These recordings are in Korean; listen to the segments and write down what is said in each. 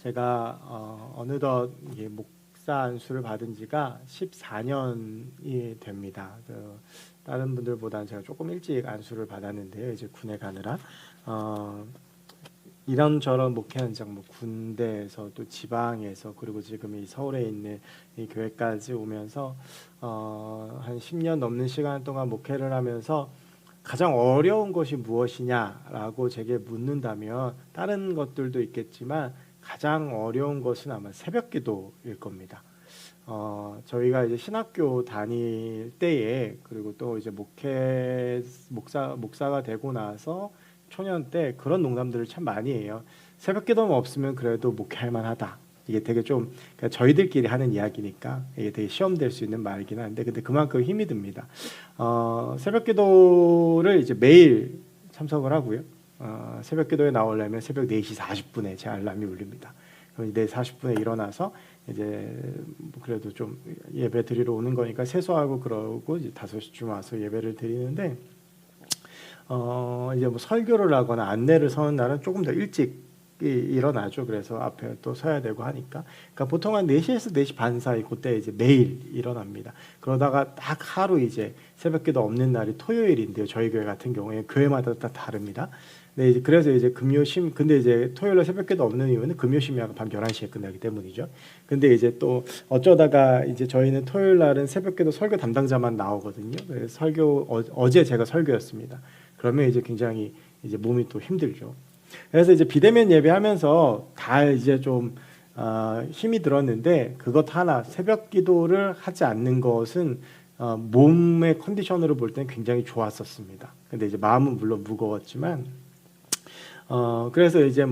제가 어느덧 목사 안수를 받은 지가 14년이 됩니다. 다른 분들보다는 제가 조금 일찍 안수를 받았는데요. 이제 군에 가느라 이런저런 목회 현장, 군대에서 또 지방에서 그리고 지금 이 서울에 있는 이 교회까지 오면서 한 10년 넘는 시간 동안 목회를 하면서 가장 어려운 것이 무엇이냐라고 제게 묻는다면 다른 것들도 있겠지만 가장 어려운 것은 아마 새벽기도일 겁니다. 저희가 이제 신학교 다닐 때에 그리고 또 이제 목사가 되고 나서 초년 때 그런 농담들을 참 많이 해요. 새벽기도만 없으면 그래도 목회할 만하다. 이게 되게 좀 그러니까 저희들끼리 하는 이야기니까 이게 되게 시험될 수 있는 말이긴 한데 근데 그만큼 힘이 듭니다. 새벽기도를 이제 매일 참석을 하고요. 새벽기도에 나오려면 새벽 4시 40분에 제 알람이 울립니다. 그럼 4시 40분에 일어나서 이제 그래도 좀 예배 드리러 오는 거니까 세수하고 그러고 이제 5시쯤 와서 예배를 드리는데 이제 설교를 하거나 안내를 서는 날은 조금 더 일찍 일어나죠. 그래서 앞에 또 서야 되고 하니까. 그러니까 보통 한 4시에서 4시 반 사이 그때 이제 매일 일어납니다. 그러다가 딱 하루 이제 새벽기도 없는 날이 토요일인데요. 저희 교회 같은 경우에 교회마다 다 다릅니다. 네, 이제 그래서 이제 근데 이제 토요일에 새벽기도 없는 이유는 금요심야가 밤 11시에 끝나기 때문이죠. 근데 이제 또 어쩌다가 이제 저희는 토요일 날은 새벽기도 설교 담당자만 나오거든요. 그래서 어제 제가 설교였습니다. 그러면 이제 굉장히 이제 몸이 또 힘들죠. 그래서 이제 비대면 예배하면서 다 이제 좀 힘이 들었는데 그것 하나 새벽 기도를 하지 않는 것은 몸의 컨디션으로 볼 때는 굉장히 좋았었습니다. 근데 이제 마음은 물론 무거웠지만 그래서 이제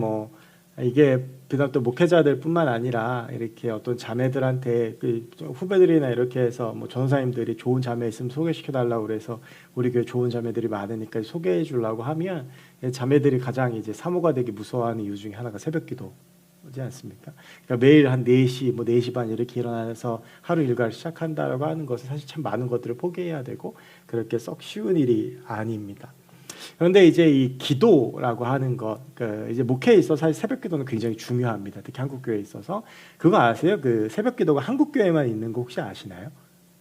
이게 비단 또 목회자들뿐만 아니라 이렇게 어떤 자매들한테 후배들이나 이렇게 해서 전도사님들이 좋은 자매 있으면 소개시켜 달라고 그래서 우리 교회 좋은 자매들이 많으니까 소개해 주려고 하면 자매들이 가장 이제 사모가 되기 무서워하는 이유 중에 하나가 새벽기도지 않습니까? 그러니까 매일 한 4시 4시 반 이렇게 일어나서 하루 일과를 시작한다라고 하는 것은 사실 참 많은 것들을 포기해야 되고 그렇게 썩 쉬운 일이 아닙니다. 그런데 이제 이 기도라고 하는 것, 이제 목회에 있어서 사실 새벽기도는 굉장히 중요합니다. 특히 한국 교회에 있어서 그거 아세요? 그 새벽기도가 한국 교회만 있는 거 혹시 아시나요?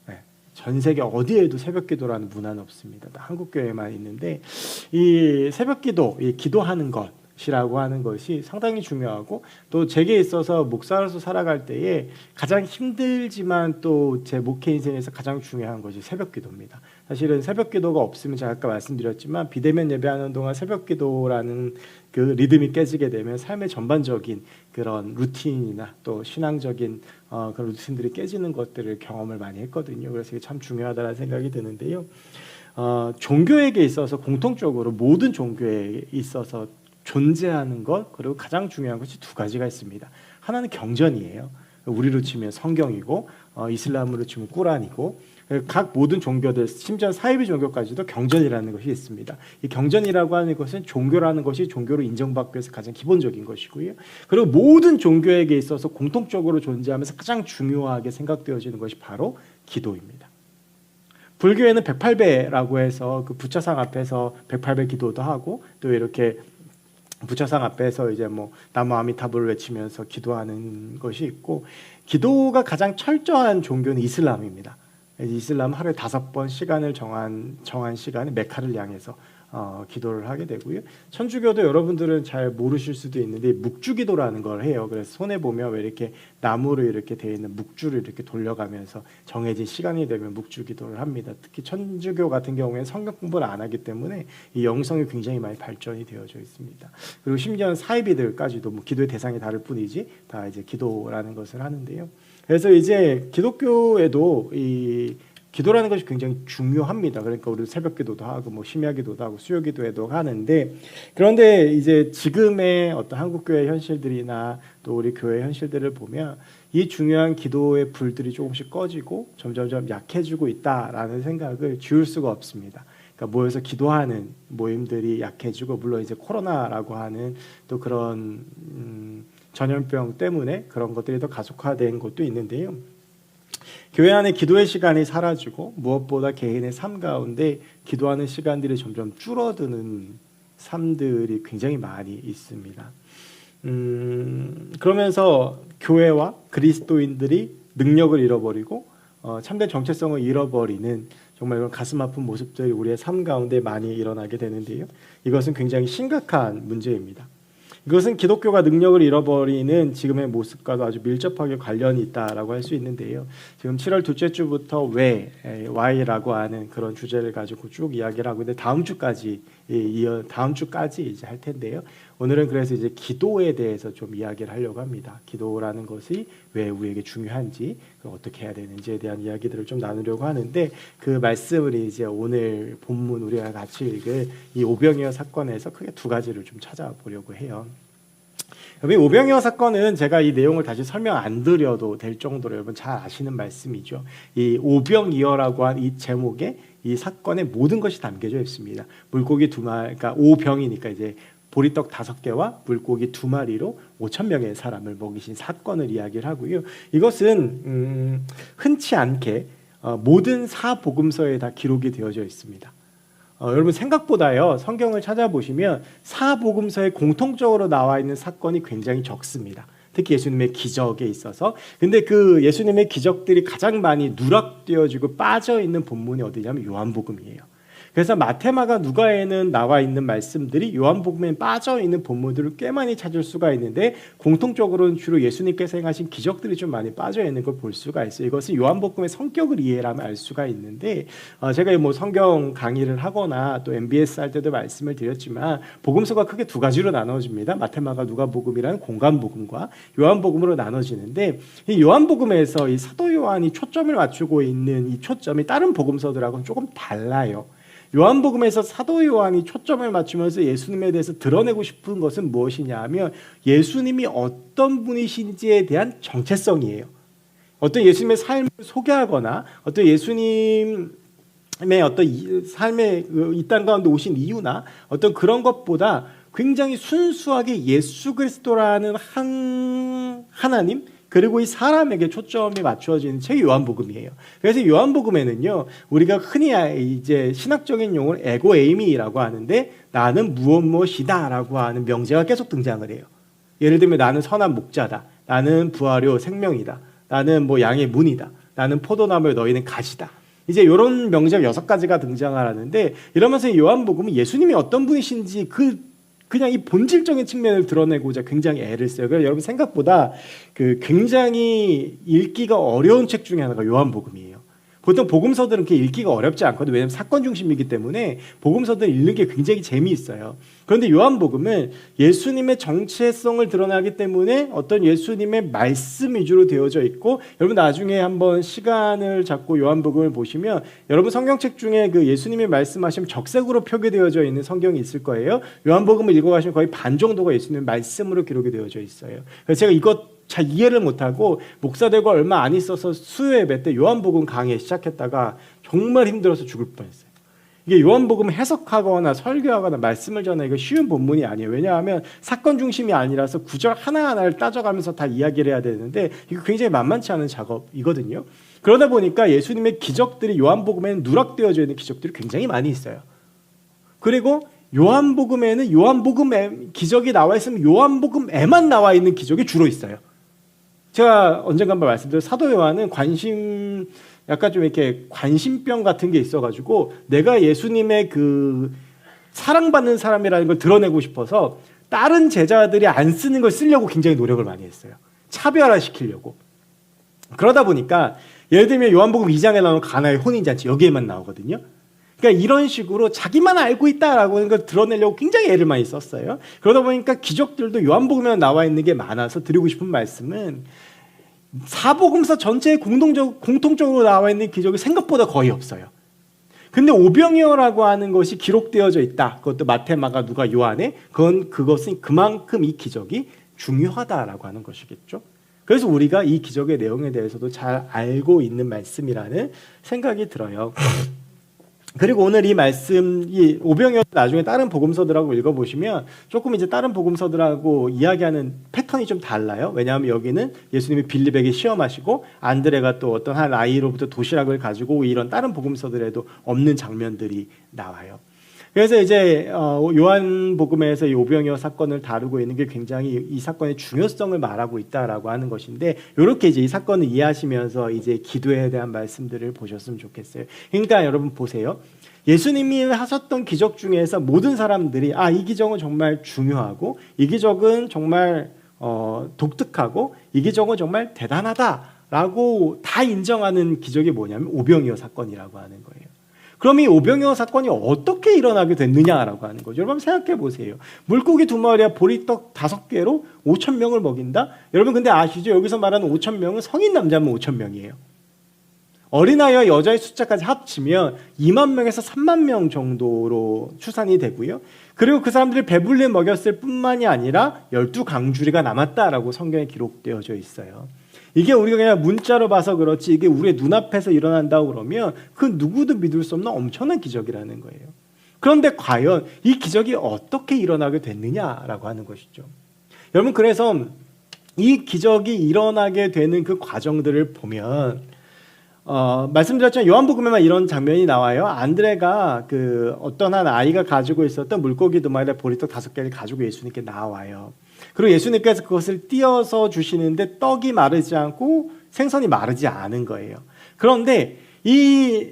네. 전 세계 어디에도 새벽기도라는 문화는 없습니다. 한국 교회만 있는데 이 새벽기도, 이 기도하는 것이라고 하는 것이 상당히 중요하고 또 제게 있어서 목사로서 살아갈 때에 가장 힘들지만 또 제 목회 인생에서 가장 중요한 것이 새벽기도입니다. 사실은 새벽기도가 없으면 제가 아까 말씀드렸지만 비대면 예배하는 동안 새벽기도라는 그 리듬이 깨지게 되면 삶의 전반적인 그런 루틴이나 또 신앙적인 그런 루틴들이 깨지는 것들을 경험을 많이 했거든요. 그래서 이게 참 중요하다는 생각이 드는데요. 종교에게 있어서 공통적으로 모든 종교에 있어서 존재하는 것 그리고 가장 중요한 것이 두 가지가 있습니다. 하나는 경전이에요. 우리로 치면 성경이고 이슬람으로 치면 꾸란이고 각 모든 종교들 심지어 사이비 종교까지도 경전이라는 것이 있습니다. 이 경전이라고 하는 것은 종교라는 것이 종교로 인정받기 위해서 가장 기본적인 것이고요. 그리고 모든 종교에게 있어서 공통적으로 존재하면서 가장 중요하게 생각되어지는 것이 바로 기도입니다. 불교에는 108배라고 해서 그 부처상 앞에서 108배 기도도 하고 또 이렇게 부처상 앞에서 이제 나무 아미타불을 외치면서 기도하는 것이 있고 기도가 가장 철저한 종교는 이슬람입니다. 이슬람은 하루에 5번 시간을 정한 시간에 메카를 향해서 기도를 하게 되고요. 천주교도 여러분들은 잘 모르실 수도 있는데 묵주기도라는 걸 해요. 그래서 손에 보면 왜 이렇게 나무로 이렇게 되어 있는 묵주를 이렇게 돌려가면서 정해진 시간이 되면 묵주기도를 합니다. 특히 천주교 같은 경우에는 성경 공부를 안 하기 때문에 이 영성이 굉장히 많이 발전이 되어져 있습니다. 그리고 심지어 사이비들까지도 기도의 대상이 다를 뿐이지 다 이제 기도라는 것을 하는데요. 그래서 이제 기독교에도 이 기도라는 것이 굉장히 중요합니다. 그러니까 우리 새벽기도도 하고 심야기도도 하고 수요기도에도 하는데 그런데 이제 지금의 어떤 한국교회 현실들이나 또 우리 교회 현실들을 보면 이 중요한 기도의 불들이 조금씩 꺼지고 점점점 약해지고 있다라는 생각을 지울 수가 없습니다. 그러니까 모여서 기도하는 모임들이 약해지고 물론 이제 코로나라고 하는 또 그런 전염병 때문에 그런 것들이 더 가속화된 것도 있는데요. 교회 안에 기도의 시간이 사라지고 무엇보다 개인의 삶 가운데 기도하는 시간들이 점점 줄어드는 삶들이 굉장히 많이 있습니다. 그러면서 교회와 그리스도인들이 능력을 잃어버리고 참된 정체성을 잃어버리는 정말 이런 가슴 아픈 모습들이 우리의 삶 가운데 많이 일어나게 되는데요. 이것은 굉장히 심각한 문제입니다. 이것은 기독교가 능력을 잃어버리는 지금의 모습과도 아주 밀접하게 관련이 있다라고 할 수 있는데요. 지금 7월 둘째 주부터 Why라고 하는 그런 주제를 가지고 쭉 이야기를 하고 있는데 다음 주까지 이제 할 텐데요. 오늘은 그래서 이제 기도에 대해서 좀 이야기를 하려고 합니다. 기도라는 것이 왜 우리에게 중요한지, 어떻게 해야 되는지에 대한 이야기들을 좀 나누려고 하는데 그 말씀을 이제 오늘 본문 우리가 같이 읽을 이 오병이어 사건에서 크게 두 가지를 좀 찾아보려고 해요. 이 오병이어 사건은 제가 이 내용을 다시 설명 안 드려도 될 정도로 여러분 잘 아시는 말씀이죠. 이 오병이어라고 한 이 제목에 이 사건의 모든 것이 담겨져 있습니다. 물고기 2마리, 그러니까 오병이니까 이제 보리떡 5개와 물고기 2마리로 5,000명의 사람을 먹이신 사건을 이야기를 하고요. 이것은 흔치 않게 모든 사복음서에 다 기록이 되어져 있습니다. 여러분 생각보다요, 성경을 찾아보시면 사복음서에 공통적으로 나와 있는 사건이 굉장히 적습니다. 특히 예수님의 기적에 있어서. 근데 그 예수님의 기적들이 가장 많이 누락되어지고 빠져있는 본문이 어디냐면 요한복음이에요. 그래서 마태, 마가, 누가에는 나와 있는 말씀들이 요한복음에 빠져있는 본문들을 꽤 많이 찾을 수가 있는데 공통적으로는 주로 예수님께서 행하신 기적들이 좀 많이 빠져있는 걸 볼 수가 있어요. 이것은 요한복음의 성격을 이해하면 알 수가 있는데 제가 뭐 성경 강의를 하거나 또 MBS 할 때도 말씀을 드렸지만 복음서가 크게 두 가지로 나눠집니다. 마태, 마가, 누가복음이라는 공간복음과 요한복음으로 나눠지는데 이 요한복음에서 이 사도 요한이 초점을 맞추고 있는 이 초점이 다른 복음서들하고는 조금 달라요. 요한복음에서 사도 요한이 초점을 맞추면서 예수님에 대해서 드러내고 싶은 것은 무엇이냐 하면 예수님이 어떤 분이신지에 대한 정체성이에요. 어떤 예수님의 삶을 소개하거나 어떤 예수님의 어떤 삶의 이 땅 가운데 오신 이유나 어떤 그런 것보다 굉장히 순수하게 예수 그리스도라는 한 하나님 그리고 이 사람에게 초점이 맞추어지는 책이 요한복음이에요. 그래서 요한복음에는요, 우리가 흔히 이제 신학적인 용어로 에고 에이미라고 하는데 나는 무엇이다라고 하는 명제가 계속 등장을 해요. 예를 들면 나는 선한 목자다. 나는 부활요 생명이다. 나는 뭐 양의 문이다. 나는 포도나무에 너희는 가시다. 이제 이런 명제가 6가지가 등장을 하는데 이러면서 요한복음은 예수님이 어떤 분이신지 그냥 이 본질적인 측면을 드러내고자 굉장히 애를 써요. 그래서 여러분 생각보다 굉장히 읽기가 어려운 책 중에 하나가 요한복음이에요. 보통 복음서들은 그렇게 읽기가 어렵지 않거든요. 왜냐하면 사건 중심이기 때문에 복음서들 읽는 게 굉장히 재미있어요. 그런데 요한복음은 예수님의 정체성을 드러나기 때문에 어떤 예수님의 말씀 위주로 되어져 있고 여러분 나중에 한번 시간을 잡고 요한복음을 보시면 여러분 성경책 중에 그 예수님이 말씀하시면 적색으로 표기되어져 있는 성경이 있을 거예요. 요한복음을 읽어가시면 거의 반 정도가 예수님의 말씀으로 기록이 되어져 있어요. 그래서 제가 이것 잘 이해를 못하고 목사 되고 얼마 안 있어서 수요 예배 때 요한복음 강의 시작했다가 정말 힘들어서 죽을 뻔했어요. 이게 요한복음 해석하거나 설교하거나 말씀을 전하기가 쉬운 본문이 아니에요. 왜냐하면 사건 중심이 아니라서 구절 하나하나를 따져가면서 다 이야기를 해야 되는데 이거 굉장히 만만치 않은 작업이거든요. 그러다 보니까 예수님의 기적들이 요한복음에는 누락되어져 있는 기적들이 굉장히 많이 있어요. 그리고 요한복음에는 요한복음에 기적이 나와 있으면 요한복음에만 나와 있는 기적이 주로 있어요. 제가 언젠가 한번 말씀드린 사도 요한은 약간 좀 이렇게 관심병 같은 게 있어가지고 내가 예수님의 그 사랑받는 사람이라는 걸 드러내고 싶어서 다른 제자들이 안 쓰는 걸 쓰려고 굉장히 노력을 많이 했어요. 차별화시키려고. 그러다 보니까 예를 들면 요한복음 2장에 나오는 가나의 혼인잔치 여기에만 나오거든요. 그러니까 이런 식으로 자기만 알고 있다라고 하는 걸 드러내려고 굉장히 애를 많이 썼어요. 그러다 보니까 기적들도 요한복음에 나와 있는 게 많아서 드리고 싶은 말씀은 사복음서 전체에 공통적으로 나와 있는 기적이 생각보다 거의 없어요. 근데 오병이어라고 하는 것이 기록되어져 있다. 그것도 마태, 마가, 누가, 요한에 그것은 그만큼 이 기적이 중요하다라고 하는 것이겠죠. 그래서 우리가 이 기적의 내용에 대해서도 잘 알고 있는 말씀이라는 생각이 들어요. 그리고 오늘 이 말씀, 이 오병이어 나중에 다른 복음서들하고 읽어보시면 조금 이제 다른 복음서들하고 이야기하는 패턴이 좀 달라요. 왜냐하면 여기는 예수님이 빌립에게 시험하시고 안드레가 또 어떤 한 아이로부터 도시락을 가지고 이런 다른 복음서들에도 없는 장면들이 나와요. 그래서 이제 요한복음에서 이 오병이어 사건을 다루고 있는 게 굉장히 이 사건의 중요성을 말하고 있다라고 하는 것인데, 이렇게 이제 이 사건을 이해하시면서 이제 기도에 대한 말씀들을 보셨으면 좋겠어요. 그러니까 여러분 보세요. 예수님이 하셨던 기적 중에서 모든 사람들이 이 기적은 정말 중요하고 이 기적은 정말 독특하고 이 기적은 정말 대단하다라고 다 인정하는 기적이 뭐냐면 오병이어 사건이라고 하는 거예요. 그럼 이 오병이어 사건이 어떻게 일어나게 됐느냐라고 하는 거죠. 여러분 생각해 보세요. 물고기 2마리와 보리떡 5개로 5,000명을 먹인다? 여러분 근데 아시죠? 여기서 말하는 5,000명은 성인 남자면 5,000명이에요. 어린아이와 여자의 숫자까지 합치면 2만 명에서 3만 명 정도로 추산이 되고요. 그리고 그 사람들이 배불리 먹였을 뿐만이 아니라 12강주리가 남았다라고 성경에 기록되어져 있어요. 이게 우리가 그냥 문자로 봐서 그렇지 이게 우리의 눈앞에서 일어난다고 그러면 그 누구도 믿을 수 없는 엄청난 기적이라는 거예요. 그런데 과연 이 기적이 어떻게 일어나게 됐느냐라고 하는 것이죠. 여러분 그래서 이 기적이 일어나게 되는 그 과정들을 보면 말씀드렸지만 요한복음에만 이런 장면이 나와요. 안드레가 그 어떤 한 아이가 가지고 있었던 물고기 2마리와 보리떡 5개를 가지고 예수님께 나와요. 그리고 예수님께서 그것을 띄어서 주시는데 떡이 마르지 않고 생선이 마르지 않은 거예요. 그런데 이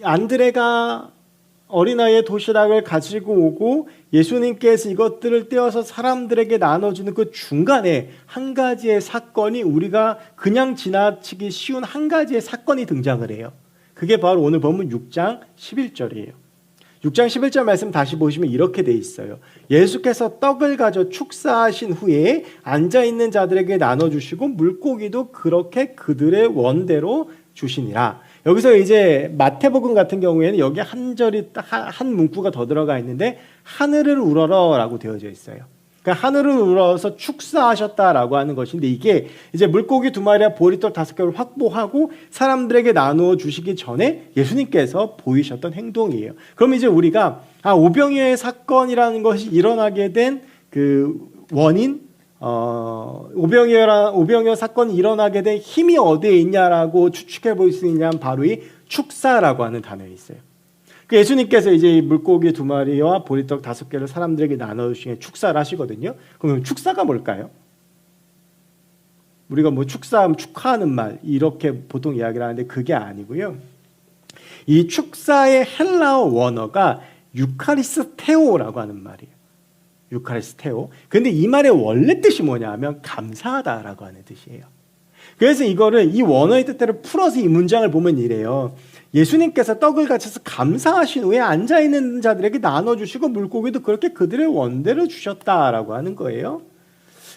안드레가 어린아이의 도시락을 가지고 오고 예수님께서 이것들을 떼어서 사람들에게 나눠주는 그 중간에 한 가지의 사건이 우리가 그냥 지나치기 쉬운 한 가지의 사건이 등장을 해요. 그게 바로 오늘 본문 6장 11절이에요. 6장 11절 말씀 다시 보시면 이렇게 돼 있어요. 예수께서 떡을 가져 축사하신 후에 앉아있는 자들에게 나눠주시고 물고기도 그렇게 그들의 원대로 주시니라. 여기서 이제 마태복음 같은 경우에는 여기 한 절이 한 문구가 더 들어가 있는데 하늘을 우러러라고 되어져 있어요. 그러니까 하늘을 우러러서 축사하셨다라고 하는 것인데 이게 이제 물고기 2마리와 보리떡 5개를 확보하고 사람들에게 나누어 주시기 전에 예수님께서 보이셨던 행동이에요. 그럼 이제 우리가 오병이어의 사건이라는 것이 일어나게 된 그 원인, 오병이어 사건이 일어나게 된 힘이 어디에 있냐라고 추측해 볼 수 있냐면 바로 이 축사라고 하는 단어에 있어요. 예수님께서 이제 물고기 2마리와 보리떡 5개를 사람들에게 나눠주시는 축사를 하시거든요. 그럼 축사가 뭘까요? 우리가 뭐 축사하면 축하하는 말 이렇게 보통 이야기를 하는데 그게 아니고요. 이 축사의 헬라어 원어가 유카리스테오라고 하는 말이에요. 유카리스테오. 근데 이 말의 원래 뜻이 뭐냐 하면 감사하다라고 하는 뜻이에요. 그래서 이거를 이 원어의 뜻대로 풀어서 이 문장을 보면 이래요. 예수님께서 떡을 가져서 감사하신 후에 앉아있는 자들에게 나눠주시고 물고기도 그렇게 그들의 원대로 주셨다라고 하는 거예요.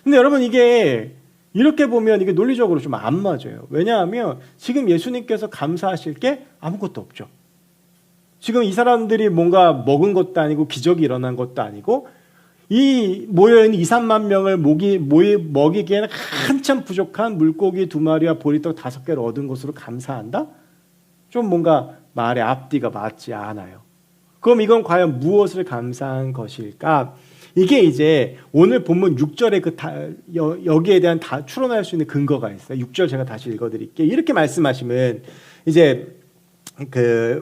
근데 여러분 이게 이렇게 보면 이게 논리적으로 좀 안 맞아요. 왜냐하면 지금 예수님께서 감사하실 게 아무것도 없죠. 지금 이 사람들이 뭔가 먹은 것도 아니고 기적이 일어난 것도 아니고 이 모여있는 2, 3만 명을 먹이기에는 한참 부족한 물고기 2마리와 보리떡 5개를 얻은 것으로 감사한다? 좀 뭔가 말의 앞뒤가 맞지 않아요. 그럼 이건 과연 무엇을 감사한 것일까? 이게 이제 오늘 본문 6절에 여기에 대한 추론할 수 있는 근거가 있어요. 6절 제가 다시 읽어드릴게요. 이렇게 말씀하시면 이제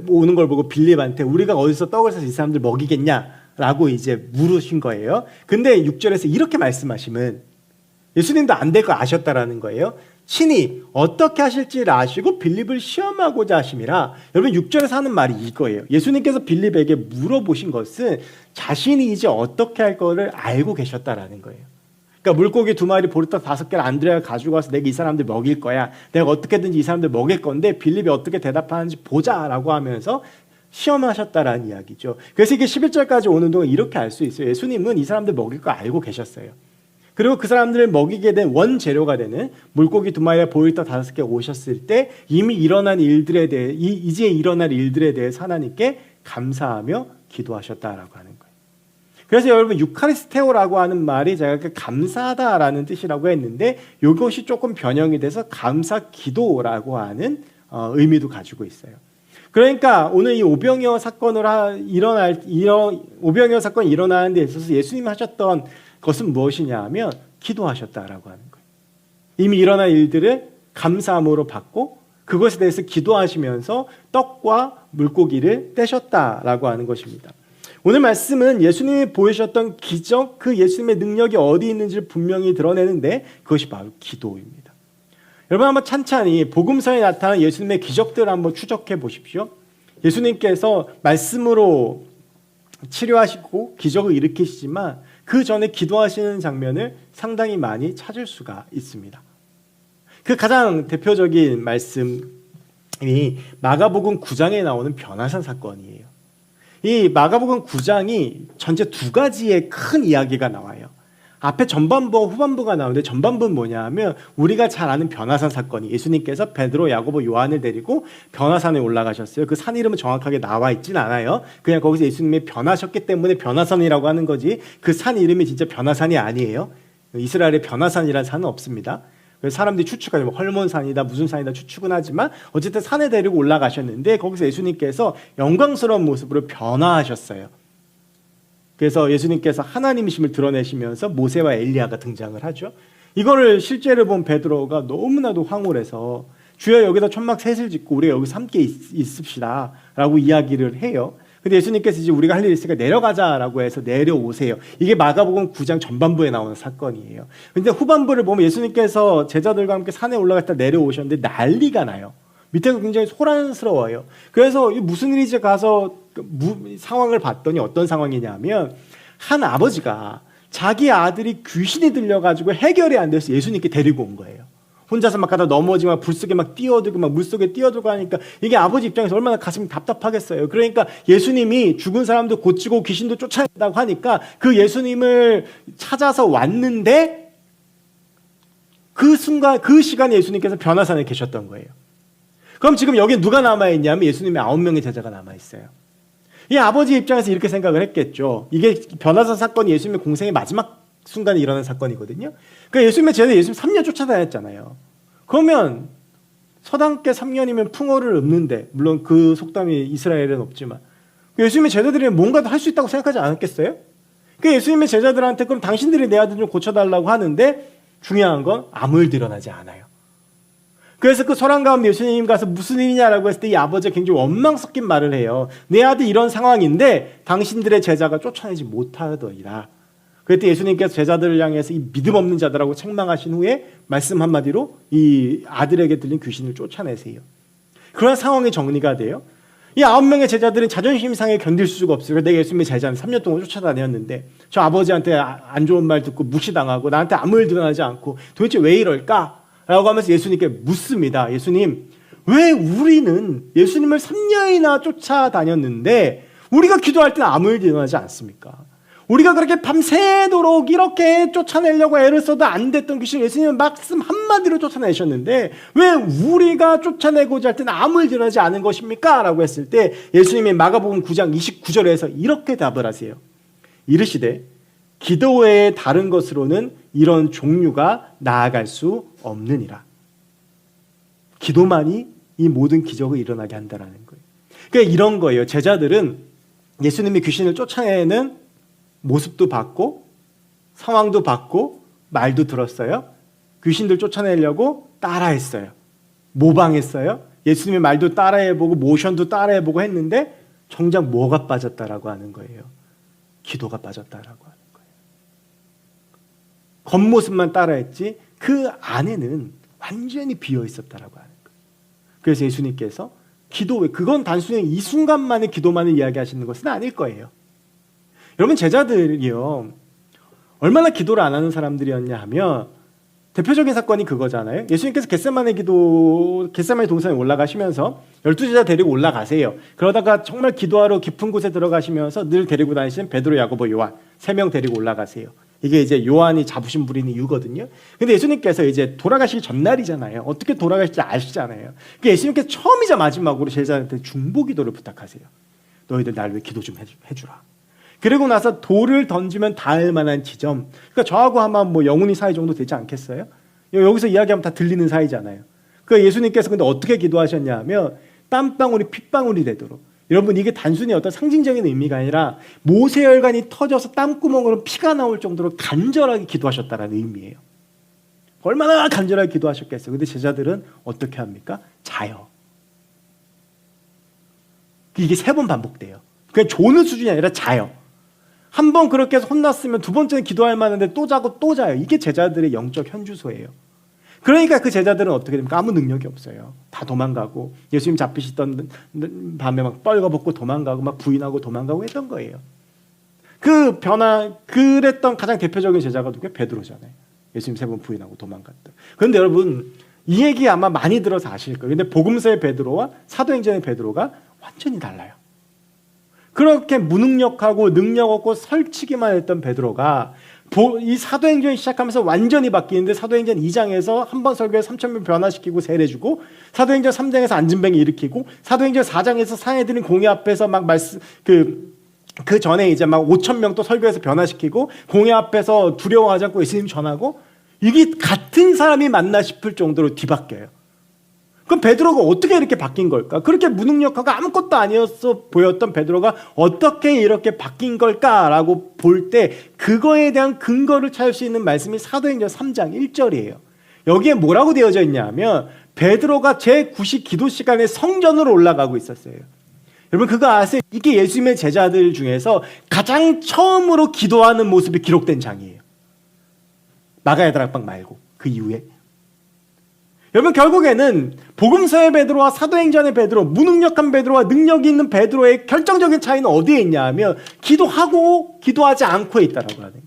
오는 걸 보고 빌립한테 우리가 어디서 떡을 사서 이 사람들 먹이겠냐? 라고 이제 물으신 거예요. 근데 6절에서 이렇게 말씀하시면 예수님도 안 될 거 아셨다라는 거예요. 친히 어떻게 하실지를 아시고 빌립을 시험하고자 하심이라. 여러분 6절에서 하는 말이 이거예요. 예수님께서 빌립에게 물어보신 것은 자신이 이제 어떻게 할 거를 알고 계셨다라는 거예요. 그러니까 물고기 2마리 보리떡 5개를 안드레가 가지고 와서 내가 이 사람들 먹일 거야. 내가 어떻게든지 이 사람들 먹일 건데 빌립이 어떻게 대답하는지 보자라고 하면서 시험하셨다라는 이야기죠. 그래서 이게 11절까지 오는 동안 이렇게 알 수 있어요. 예수님은 이 사람들 먹일 거 알고 계셨어요. 그리고 그 사람들을 먹이게 된 원재료가 되는 물고기 2마리와 보리떡 5개 오셨을 때 이미 일어난 일들에 대해 이제 일어날 일들에 대해서 하나님께 감사하며 기도하셨다라고 하는 거예요. 그래서 여러분 유카리스테오라고 하는 말이 제가 감사하다라는 뜻이라고 했는데 이것이 조금 변형이 돼서 감사 기도라고 하는 의미도 가지고 있어요. 그러니까 오늘 이 오병이어 사건이 일어나는 데 있어서 예수님이 하셨던 것은 무엇이냐 하면 기도하셨다라고 하는 거예요. 이미 일어난 일들을 감사함으로 받고 그것에 대해서 기도하시면서 떡과 물고기를 떼셨다라고 하는 것입니다. 오늘 말씀은 예수님이 보여주셨던 기적, 그 예수님의 능력이 어디 있는지를 분명히 드러내는데 그것이 바로 기도입니다. 여러분 한번 찬찬히 복음서에 나타난 예수님의 기적들을 한번 추적해 보십시오. 예수님께서 말씀으로 치료하시고 기적을 일으키시지만 그 전에 기도하시는 장면을 상당히 많이 찾을 수가 있습니다. 그 가장 대표적인 말씀이 마가복음 9장에 나오는 변화산 사건이에요. 이 마가복음 9장이 전체 두 가지의 큰 이야기가 나와요. 앞에 전반부와 후반부가 나오는데 전반부는 뭐냐 하면 우리가 잘 아는 변화산 사건이 예수님께서 베드로, 야고보, 요한을 데리고 변화산에 올라가셨어요. 그 산 이름은 정확하게 나와 있진 않아요. 그냥 거기서 예수님이 변하셨기 때문에 변화산이라고 하는 거지 그 산 이름이 진짜 변화산이 아니에요. 이스라엘에 변화산이라는 산은 없습니다. 그래서 사람들이 추측하죠. 뭐 헐몬산이다 무슨 산이다 추측은 하지만 어쨌든 산에 데리고 올라가셨는데 거기서 예수님께서 영광스러운 모습으로 변화하셨어요. 그래서 예수님께서 하나님이심을 드러내시면서 모세와 엘리야가 등장을 하죠. 이거를 실제로 본 베드로가 너무나도 황홀해서 주여 여기다 천막 셋을 짓고 우리가 여기서 함께 있읍시다 라고 이야기를 해요. 근데 예수님께서 이제 우리가 할 일이 있으니까 내려가자라고 해서 내려오세요. 이게 마가복음 9장 전반부에 나오는 사건이에요. 근데 후반부를 보면 예수님께서 제자들과 함께 산에 올라갔다 내려오셨는데 난리가 나요. 밑에가 굉장히 소란스러워요. 그래서 무슨 일이지 가서 상황을 봤더니 어떤 상황이냐면 한 아버지가 자기 아들이 귀신이 들려가지고 해결이 안 돼서 예수님께 데리고 온 거예요. 혼자서 막 가다 넘어지고 막 불 속에 막 뛰어들고 막 물 속에 뛰어들고 하니까 이게 아버지 입장에서 얼마나 가슴이 답답하겠어요. 그러니까 예수님이 죽은 사람도 고치고 귀신도 쫓아낸다고 하니까 그 예수님을 찾아서 왔는데 그 순간 그 시간에 예수님께서 변화산에 계셨던 거예요. 그럼 지금 여기 누가 남아있냐면 예수님의 9명의 제자가 남아있어요. 이 아버지 입장에서 이렇게 생각을 했겠죠. 이게 변화산 사건이 예수님의 공생의 마지막 순간에 일어난 사건이거든요. 그러니까 예수님의 제자 예수님 3년 쫓아다녔잖아요. 그러면 서당께 3년이면 풍어를 읊는데 물론 그 속담이 이스라엘에는 없지만 예수님의 제자들이 뭔가 할 수 있다고 생각하지 않았겠어요? 그러니까 예수님의 제자들한테 그럼 당신들이 내 아들 좀 고쳐달라고 하는데 중요한 건 아무 일도 일어나지 않아요. 그래서 그 소란 가운데 예수님 가서 무슨 일이냐라고 했을 때 이 아버지가 굉장히 원망 섞인 말을 해요. 내 아들 이런 상황인데 당신들의 제자가 쫓아내지 못하더이라. 그때 예수님께서 제자들을 향해서 이 믿음 없는 자들하고 책망하신 후에 말씀 한마디로 이 아들에게 들린 귀신을 쫓아내세요. 그런 상황이 정리가 돼요. 이 9명의 제자들은 자존심 상해 견딜 수가 없어요. 내가 예수님의 제자는 3년 동안 쫓아다녔는데 저 아버지한테 안 좋은 말 듣고 무시당하고 나한테 아무 일도 일어나지 않고 도대체 왜 이럴까? 라고 하면서 예수님께 묻습니다. 예수님, 왜 우리는 예수님을 3년이나 쫓아다녔는데 우리가 기도할 때는 아무 일도 일어나지 않습니까? 우리가 그렇게 밤새도록 이렇게 쫓아내려고 애를 써도 안 됐던 귀신을 예수님은 말씀 한마디로 쫓아내셨는데 왜 우리가 쫓아내고자 할 때는 아무 일도 일어나지 않은 것입니까? 라고 했을 때 예수님이 마가복음 9장 29절에서 이렇게 답을 하세요. 이르시되 기도 외에 다른 것으로는 이런 종류가 나아갈 수 없느니라. 기도만이 이 모든 기적을 일어나게 한다라는 거예요. 그러니까 이런 거예요. 제자들은 예수님이 귀신을 쫓아내는 모습도 봤고 상황도 봤고 말도 들었어요. 귀신들 쫓아내려고 따라했어요. 모방했어요. 예수님의 말도 따라해보고 모션도 따라해보고 했는데 정작 뭐가 빠졌다라고 하는 거예요. 기도가 빠졌다라고 하는 거예요. 겉모습만 따라했지 그 안에는 완전히 비어 있었다라고 하는 거예요. 그래서 예수님께서 기도 왜 그건 단순히 이 순간만의 기도만을 이야기하시는 것은 아닐 거예요. 여러분 제자들이요 얼마나 기도를 안 하는 사람들이었냐 하면 대표적인 사건이 그거잖아요. 예수님께서 겟세마네 동산에 올라가시면서 12제자 데리고 올라가세요. 그러다가 정말 기도하러 깊은 곳에 들어가시면서 늘 데리고 다니시는 베드로, 야고보, 요한 3명 데리고 올라가세요. 이게 이제 요한이 자부심 부리는 이유거든요. 근데 예수님께서 이제 돌아가시기 전날이잖아요. 어떻게 돌아가실지 아시잖아요. 그러니까 예수님께서 처음이자 마지막으로 제자한테 중보기도를 부탁하세요. 너희들 날 위해 기도 좀 해주라. 그리고 나서 돌을 던지면 닿을 만한 지점. 그러니까 저하고 아마 뭐 영훈이 사이 정도 되지 않겠어요? 여기서 이야기하면 다 들리는 사이잖아요. 그러니까 예수님께서 근데 어떻게 기도하셨냐 하면 땀방울이 핏방울이 되도록. 여러분 이게 단순히 어떤 상징적인 의미가 아니라 모세혈관이 터져서 땀구멍으로 피가 나올 정도로 간절하게 기도하셨다는 의미예요. 얼마나 간절하게 기도하셨겠어요. 근데 제자들은 어떻게 합니까? 자요. 이게 3번 반복돼요. 그냥 조는 수준이 아니라 자요. 한 번 그렇게 해서 혼났으면 두 번째는 기도할 만한데 또 자고 또 자요. 이게 제자들의 영적 현주소예요. 그러니까 그 제자들은 어떻게 됩니까? 아무 능력이 없어요. 다 도망가고 예수님 잡히시던 밤에 막 뻘거벗고 도망가고 막 부인하고 도망가고 했던 거예요. 그랬던 가장 대표적인 제자가 누구예요? 베드로잖아요. 예수님 3번 부인하고 도망갔다. 그런데 여러분 이 얘기 아마 많이 들어서 아실 거예요. 근데 복음서의 베드로와 사도행전의 베드로가 완전히 달라요. 그렇게 무능력하고 능력 없고 설치기만 했던 베드로가 이 사도행전이 시작하면서 완전히 바뀌는데 사도행전 2장에서 한 번 설교에 3,000명 변화시키고 세례주고 사도행전 3장에서 안진뱅이 일으키고 사도행전 4장에서 상해드린 공회 앞에서 막 그 전에 이제 막 5,000명 또 설교해서 변화시키고 공회 앞에서 두려워하지 않고 예수님 전하고 이게 같은 사람이 맞나 싶을 정도로 뒤바뀌어요. 그럼 베드로가 어떻게 이렇게 바뀐 걸까? 그렇게 무능력하고 아무것도 아니었어 보였던 베드로가 어떻게 이렇게 바뀐 걸까라고 볼 때 그거에 대한 근거를 찾을 수 있는 말씀이 사도행전 3장 1절이에요. 여기에 뭐라고 되어져 있냐 하면 베드로가 제9시 기도 시간에 성전으로 올라가고 있었어요. 여러분 그거 아세요? 이게 예수님의 제자들 중에서 가장 처음으로 기도하는 모습이 기록된 장이에요. 마가의 다락방 말고 그 이후에. 여러분 결국에는 복음서의 베드로와 사도행전의 베드로, 무능력한 베드로와 능력이 있는 베드로의 결정적인 차이는 어디에 있냐 하면 기도하고 기도하지 않고에 있다라고 하는 거예요.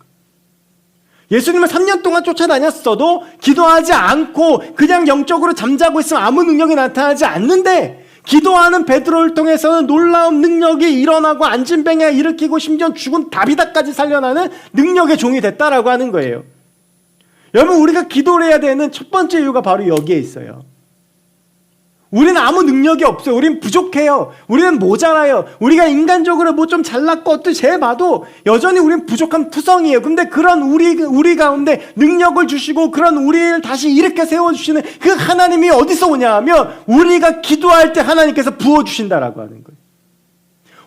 예수님을 3년 동안 쫓아다녔어도 기도하지 않고 그냥 영적으로 잠자고 있으면 아무 능력이 나타나지 않는데 기도하는 베드로를 통해서는 놀라운 능력이 일어나고 안진뱅이가 일으키고 심지어 죽은 다비다까지 살려나는 능력의 종이 됐다라고 하는 거예요. 여러분 우리가 기도를 해야 되는 첫 번째 이유가 바로 여기에 있어요. 우리는 아무 능력이 없어요. 우리는 부족해요. 우리는 모자라요. 우리가 인간적으로 뭐 좀 잘났고 어떻게 봐도 여전히 우리는 부족한 투성이에요. 근데 그런 우리 가운데 능력을 주시고 그런 우리를 다시 일으켜 세워주시는 그 하나님이 어디서 오냐 하면 우리가 기도할 때 하나님께서 부어주신다라고 하는 거예요.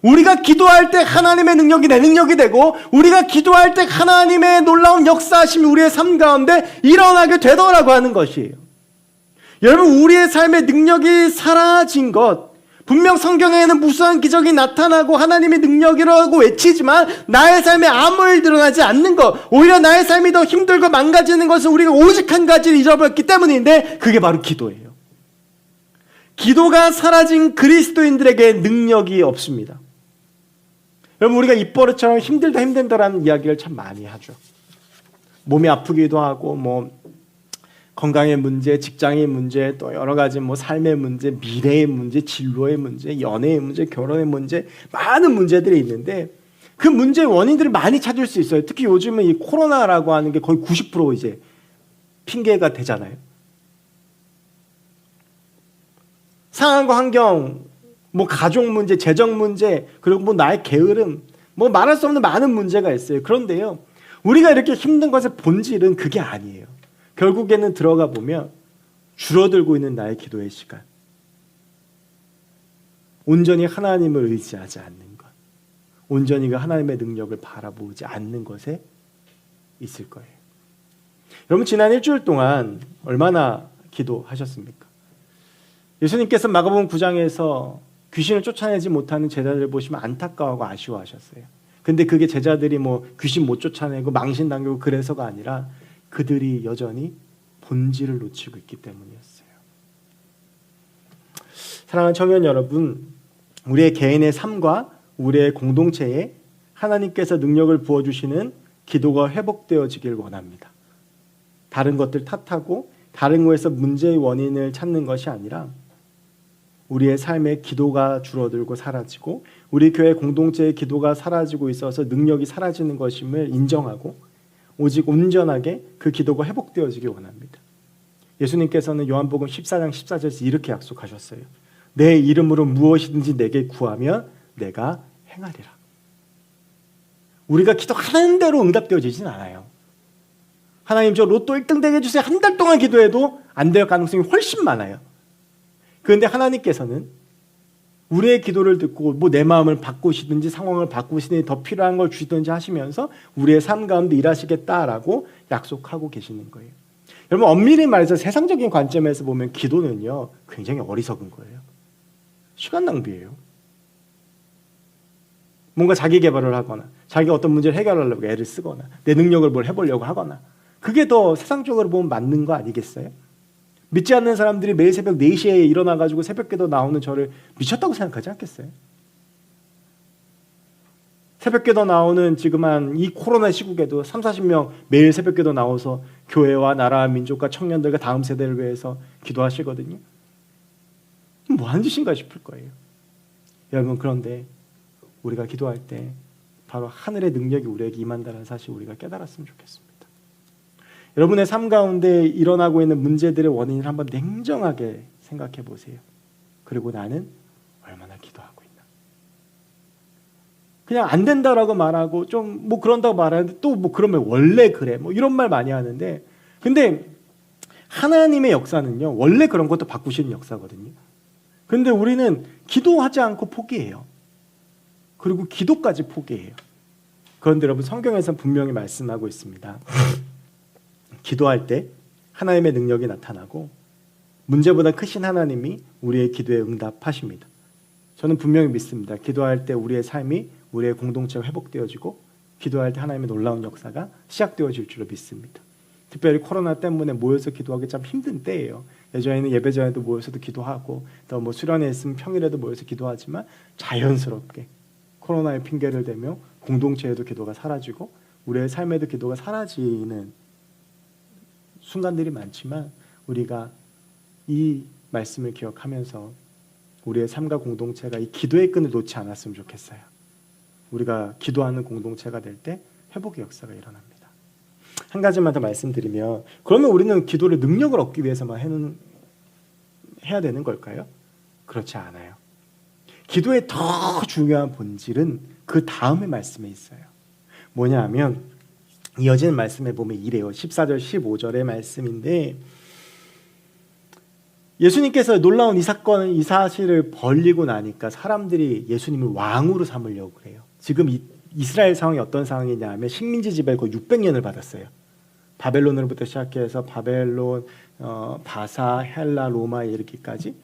우리가 기도할 때 하나님의 능력이 내 능력이 되고 우리가 기도할 때 하나님의 놀라운 역사하심이 우리의 삶 가운데 일어나게 되더라고 하는 것이에요. 여러분 우리의 삶의 능력이 사라진 것 분명 성경에는 무수한 기적이 나타나고 하나님의 능력이라고 외치지만 나의 삶에 아무 일 드러나지 않는 것 오히려 나의 삶이 더 힘들고 망가지는 것은 우리가 오직 한 가지를 잊어버렸기 때문인데 그게 바로 기도예요. 기도가 사라진 그리스도인들에게 능력이 없습니다. 여러분 우리가 입버릇처럼 힘들다라는 이야기를 참 많이 하죠. 몸이 아프기도 하고 뭐 건강의 문제, 직장의 문제, 또 여러 가지 뭐 삶의 문제, 미래의 문제, 진로의 문제, 연애의 문제, 결혼의 문제 많은 문제들이 있는데 그 문제의 원인들을 많이 찾을 수 있어요. 특히 요즘은 이 코로나라고 하는 게 거의 90% 이제 핑계가 되잖아요. 상황과 환경, 뭐 가족 문제, 재정 문제, 그리고 뭐 나의 게으름, 뭐 말할 수 없는 많은 문제가 있어요. 그런데요, 우리가 이렇게 힘든 것의 본질은 그게 아니에요. 결국에는 들어가 보면 줄어들고 있는 나의 기도의 시간, 온전히 하나님을 의지하지 않는 것, 온전히 그 하나님의 능력을 바라보지 않는 것에 있을 거예요. 여러분 지난 일주일 동안 얼마나 기도하셨습니까? 예수님께서 마가복음 9장에서 귀신을 쫓아내지 못하는 제자들을 보시면 안타까워하고 아쉬워하셨어요. 근데 그게 제자들이 뭐 귀신 못 쫓아내고 망신당기고 그래서가 아니라 그들이 여전히 본질을 놓치고 있기 때문이었어요. 사랑하는 청년 여러분, 우리의 개인의 삶과 우리의 공동체에 하나님께서 능력을 부어주시는 기도가 회복되어지길 원합니다. 다른 것들 탓하고 다른 곳에서 문제의 원인을 찾는 것이 아니라 우리의 삶에 기도가 줄어들고 사라지고 우리 교회 공동체의 기도가 사라지고 있어서 능력이 사라지는 것임을 인정하고 오직 온전하게 그 기도가 회복되어지길 원합니다. 예수님께서는 요한복음 14장 14절에서 이렇게 약속하셨어요. 내 이름으로 무엇이든지 내게 구하면 내가 행하리라. 우리가 기도하는 대로 응답되어지진 않아요. 하나님 저 로또 1등 되게 해주세요. 한 달 동안 기도해도 안 될 가능성이 훨씬 많아요. 그런데 하나님께서는 우리의 기도를 듣고 뭐 내 마음을 바꾸시든지 상황을 바꾸시든지 더 필요한 걸 주시든지 하시면서 우리의 삶 가운데 일하시겠다라고 약속하고 계시는 거예요. 여러분 엄밀히 말해서 세상적인 관점에서 보면 기도는요 굉장히 어리석은 거예요. 시간 낭비예요. 뭔가 자기 개발을 하거나 자기가 어떤 문제를 해결하려고 애를 쓰거나 내 능력을 뭘 해보려고 하거나 그게 더 세상적으로 보면 맞는 거 아니겠어요? 믿지 않는 사람들이 매일 새벽 4시에 일어나가지고 새벽기도 나오는 저를 미쳤다고 생각하지 않겠어요? 새벽기도 나오는 지금 한 이 코로나 시국에도 30-40명 매일 새벽기도 나와서 교회와 나라와 민족과 청년들과 다음 세대를 위해서 기도하시거든요. 뭐 하는 짓인가 싶을 거예요. 여러분, 그런데 우리가 기도할 때 바로 하늘의 능력이 우리에게 임한다는 사실 우리가 깨달았으면 좋겠습니다. 여러분의 삶 가운데 일어나고 있는 문제들의 원인을 한번 냉정하게 생각해 보세요. 그리고 나는 얼마나 기도하고 있나. 그냥 안 된다라고 말하고 좀 뭐 그런다고 말하는데 또 뭐 그러면 원래 그래 뭐 이런 말 많이 하는데, 근데 하나님의 역사는요 원래 그런 것도 바꾸시는 역사거든요. 근데 우리는 기도하지 않고 포기해요. 그리고 기도까지 포기해요. 그런데 여러분, 성경에서는 분명히 말씀하고 있습니다. 기도할 때 하나님의 능력이 나타나고 문제보다 크신 하나님이 우리의 기도에 응답하십니다. 저는 분명히 믿습니다. 기도할 때 우리의 삶이, 우리의 공동체가 회복되어지고 기도할 때 하나님의 놀라운 역사가 시작되어질 줄로 믿습니다. 특별히 코로나 때문에 모여서 기도하기 참 힘든 때예요. 예전에는 예배 전에도 모여서도 기도하고 또 뭐 수련회 있으면 평일에도 모여서 기도하지만 자연스럽게 코로나의 핑계를 대며 공동체에도 기도가 사라지고 우리의 삶에도 기도가 사라지는 순간들이 많지만, 우리가 이 말씀을 기억하면서 우리의 삶과 공동체가 이 기도의 끈을 놓지 않았으면 좋겠어요. 우리가 기도하는 공동체가 될 때 회복의 역사가 일어납니다. 한 가지만 더 말씀드리면, 그러면 우리는 기도를 능력을 얻기 위해서만 해야 되는 걸까요? 그렇지 않아요. 기도의 더 중요한 본질은 그 다음의 말씀에 있어요. 뭐냐 하면 이어지는 말씀에 보면 이래요. 14절 15절의 말씀인데, 예수님께서 놀라운 이 사실을 벌리고 나니까 사람들이 예수님을 왕으로 삼으려고 그래요. 지금 이스라엘 상황이 어떤 상황이냐 하면 식민지 지배를 거의 600년을 받았어요. 바벨론으로부터 시작해서 바벨론, 바사, 헬라, 로마 이르기까지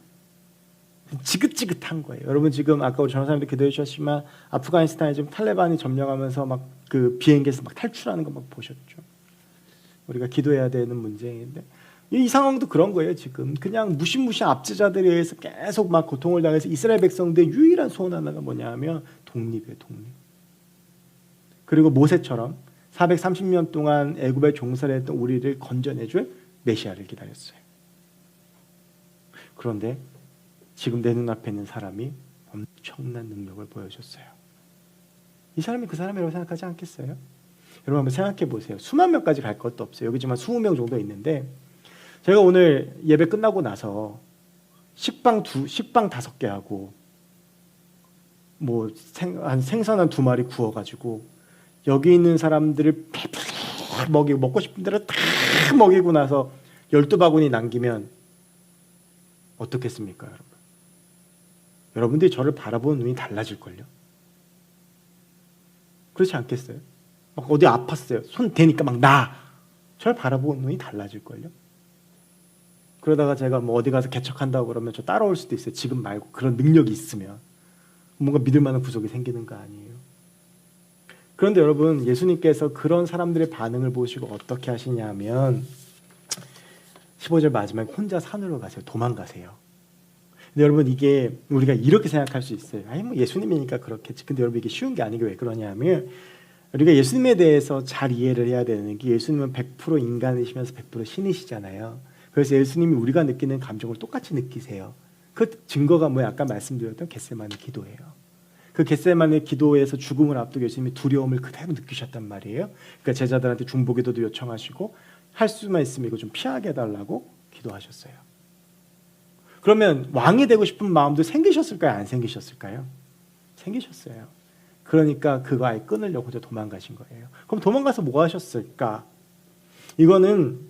지긋지긋한 거예요. 여러분, 지금 아까 우리 전사님도 기도해 주셨지만 아프가니스탄에 지금 탈레반이 점령하면서 막 그 비행기에서 막 탈출하는 거 막 보셨죠. 우리가 기도해야 되는 문제인데 이 상황도 그런 거예요. 지금 그냥 무시무시한 압제자들에 의해서 계속 막 고통을 당해서 이스라엘 백성들의 유일한 소원 하나가 뭐냐 하면 독립이에요. 독립. 그리고 모세처럼 430년 동안 애굽에 종살이 했던 우리를 건져내줄 메시아를 기다렸어요. 그런데 지금 내 눈앞에 있는 사람이 엄청난 능력을 보여줬어요. 이 사람이 그 사람이라고 생각하지 않겠어요? 여러분, 한번 생각해 보세요. 수만 명까지 갈 것도 없어요. 여기 지금 20명 정도 있는데, 제가 오늘 예배 끝나고 나서 식빵 5개 하고 뭐 생선 한 2마리 구워가지고 여기 있는 사람들을 팍팍 먹이고 먹고 싶은 대로 다 먹이고 나서 12바구니 남기면 어떻겠습니까, 여러분? 여러분들이 저를 바라보는 눈이 달라질걸요. 그렇지 않겠어요? 막 어디 아팠어요. 손 대니까 막 저를 바라보는 눈이 달라질걸요. 그러다가 제가 뭐 어디 가서 개척한다고 그러면 저 따라올 수도 있어요. 지금 말고 그런 능력이 있으면 뭔가 믿을 만한 구석이 생기는 거 아니에요. 그런데 여러분, 예수님께서 그런 사람들의 반응을 보시고 어떻게 하시냐면 15절 마지막에 혼자 산으로 가세요. 도망가세요. 근데 여러분, 이게 우리가 이렇게 생각할 수 있어요. 아니 뭐 예수님이니까 그렇겠지. 근데 여러분, 이게 쉬운 게 아니고 왜 그러냐면 우리가 예수님에 대해서 잘 이해를 해야 되는 게, 예수님은 100% 인간이시면서 100% 신이시잖아요. 그래서 예수님이 우리가 느끼는 감정을 똑같이 느끼세요. 그 증거가 뭐예요? 아까 말씀드렸던 겟세마네 기도예요. 그 겟세마네 기도에서 죽음을 앞두고 예수님이 두려움을 그대로 느끼셨단 말이에요. 그러니까 제자들한테 중보기도도 요청하시고 할 수만 있으면 이거 좀 피하게 해달라고 기도하셨어요. 그러면 왕이 되고 싶은 마음도 생기셨을까요? 안 생기셨을까요? 생기셨어요. 그러니까 그거 아예 끊으려고 혼자 도망가신 거예요. 그럼 도망가서 뭐 하셨을까? 이거는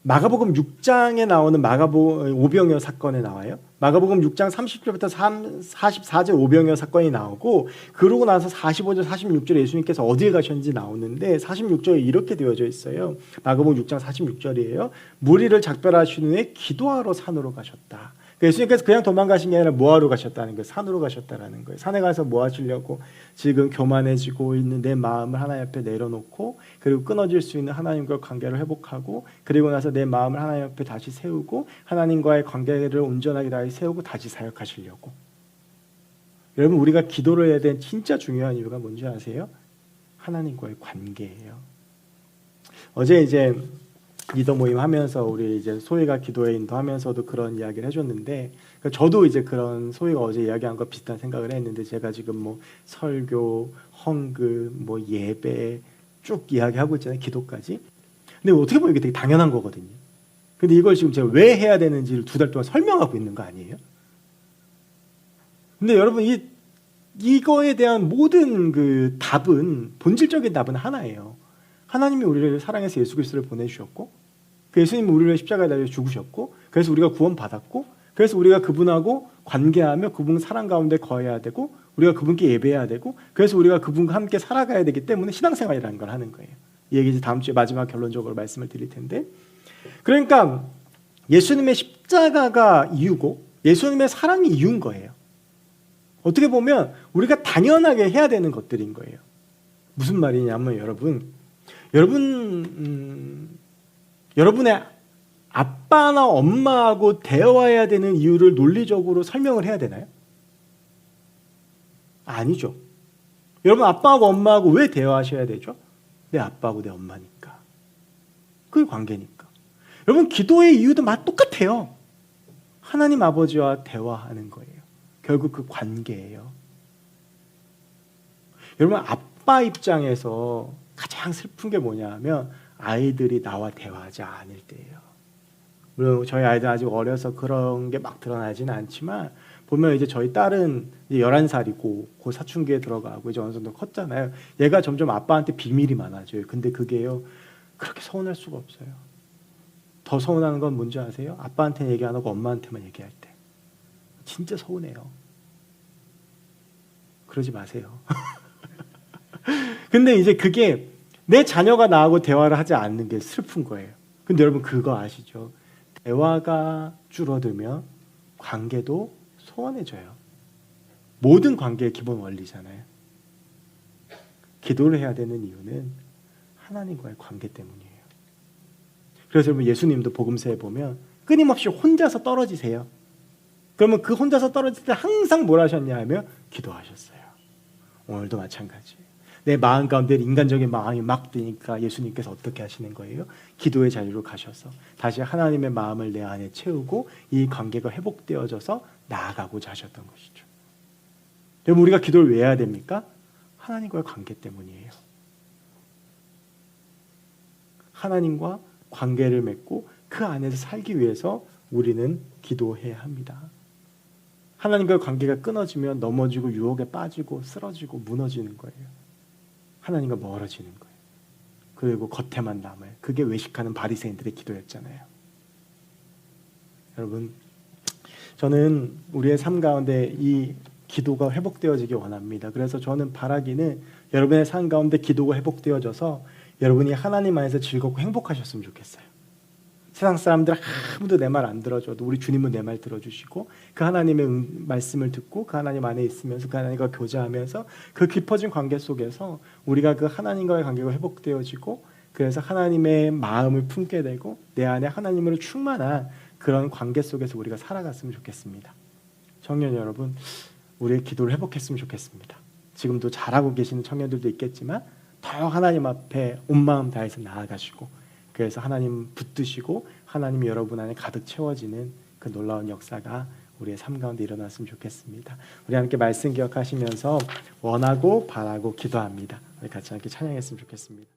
마가복음 6장에 나오는 오병이어 사건에 나와요. 마가복음 6장 30절부터 44절 오병이어 사건이 나오고, 그러고 나서 45절 46절에 예수님께서 어디에 가셨는지 나오는데 46절에 이렇게 되어져 있어요. 마가복음 6장 46절이에요. 무리를 작별하신 후에 기도하러 산으로 가셨다. 예수님께서 그냥 도망가신 게 아니라 뭐하러 가셨다는 거예요? 산으로 가셨다라는 거예요. 산에 가서 뭐 하시려고? 지금 교만해지고 있는 내 마음을 하나님 앞에 내려놓고, 그리고 끊어질 수 있는 하나님과의 관계를 회복하고, 그리고 나서 내 마음을 하나님 앞에 다시 세우고, 하나님과의 관계를 온전하게 다시 세우고 다시 사역하시려고. 여러분, 우리가 기도를 해야 되는 진짜 중요한 이유가 뭔지 아세요? 하나님과의 관계예요. 어제 이제 리더 모임 하면서 우리 이제 소희가 기도회 인도하면서도 그런 이야기를 해줬는데, 저도 이제 그런 소희가 어제 이야기한 거 비슷한 생각을 했는데, 제가 지금 뭐 설교, 헌금, 뭐 예배 쭉 이야기하고 있잖아요. 기도까지. 근데 어떻게 보면 이게 되게 당연한 거거든요. 근데 이걸 지금 제가 왜 해야 되는지를 2달 동안 설명하고 있는 거 아니에요? 근데 여러분, 이거에 대한 모든 그 답은, 본질적인 답은 하나예요. 하나님이 우리를 사랑해서 예수 그리스도를 보내주셨고, 그 예수님이 우리를 십자가에 달려 죽으셨고, 그래서 우리가 구원받았고, 그래서 우리가 그분하고 관계하며 그분 사랑 가운데 거해야 되고, 우리가 그분께 예배해야 되고, 그래서 우리가 그분과 함께 살아가야 되기 때문에 신앙생활이라는 걸 하는 거예요. 이 얘기 이제 다음 주에 마지막 결론적으로 말씀을 드릴 텐데, 그러니까 예수님의 십자가가 이유고 예수님의 사랑이 이유인 거예요. 어떻게 보면 우리가 당연하게 해야 되는 것들인 거예요. 무슨 말이냐면 여러분의 아빠나 엄마하고 대화해야 되는 이유를 논리적으로 설명을 해야 되나요? 아니죠. 여러분, 아빠하고 엄마하고 왜 대화하셔야 되죠? 내 아빠하고 내 엄마니까. 그게 관계니까. 여러분, 기도의 이유도 똑같아요. 하나님 아버지와 대화하는 거예요. 결국 그 관계예요. 여러분, 아빠 입장에서 가장 슬픈 게 뭐냐 하면 아이들이 나와 대화하지 않을 때예요. 물론 저희 아이들 아직 어려서 그런 게 막 드러나지는 않지만, 보면 이제 저희 딸은 이제 11살이고 곧 사춘기에 들어가고 이제 어느 정도 컸잖아요. 얘가 점점 아빠한테 비밀이 많아져요. 근데 그게요, 그렇게 서운할 수가 없어요. 더 서운한 건 뭔지 아세요? 아빠한테는 얘기 안 하고 엄마한테만 얘기할 때. 진짜 서운해요. 그러지 마세요. 근데 이제 그게 내 자녀가 나하고 대화를 하지 않는 게 슬픈 거예요. 근데 여러분, 그거 아시죠? 대화가 줄어들면 관계도 소원해져요. 모든 관계의 기본 원리잖아요. 기도를 해야 되는 이유는 하나님과의 관계 때문이에요. 그래서 여러분, 예수님도 복음서에 보면 끊임없이 혼자서 떨어지세요. 그러면 그 혼자서 떨어질 때 항상 뭘 하셨냐 하면 기도하셨어요. 오늘도 마찬가지예요. 내 마음 가운데 인간적인 마음이 막 드니까 예수님께서 어떻게 하시는 거예요? 기도의 자리로 가셔서 다시 하나님의 마음을 내 안에 채우고 이 관계가 회복되어져서 나아가고자 하셨던 것이죠. 여러분, 우리가 기도를 왜 해야 됩니까? 하나님과의 관계 때문이에요. 하나님과 관계를 맺고 그 안에서 살기 위해서 우리는 기도해야 합니다. 하나님과의 관계가 끊어지면 넘어지고 유혹에 빠지고 쓰러지고 무너지는 거예요. 하나님과 멀어지는 거예요. 그리고 겉에만 남아요. 그게 외식하는 바리새인들의 기도였잖아요. 여러분, 저는 우리의 삶 가운데 이 기도가 회복되어지기 원합니다. 그래서 저는 바라기는 여러분의 삶 가운데 기도가 회복되어져서 여러분이 하나님 안에서 즐겁고 행복하셨으면 좋겠어요. 세상 사람들 아무도 내 말 안 들어줘도 우리 주님은 내 말 들어주시고, 그 하나님의 말씀을 듣고 그 하나님 안에 있으면서 그 하나님과 교제하면서 그 깊어진 관계 속에서 우리가 그 하나님과의 관계가 회복되어지고, 그래서 하나님의 마음을 품게 되고 내 안에 하나님으로 충만한 그런 관계 속에서 우리가 살아갔으면 좋겠습니다. 청년 여러분, 우리의 기도를 회복했으면 좋겠습니다. 지금도 잘하고 계시는 청년들도 있겠지만 더 하나님 앞에 온 마음 다해서 나아가시고, 그래서 하나님 붙드시고 하나님이 여러분 안에 가득 채워지는 그 놀라운 역사가 우리의 삶 가운데 일어났으면 좋겠습니다. 우리 함께 말씀 기억하시면서 원하고 바라고 기도합니다. 우리 같이 함께 찬양했으면 좋겠습니다.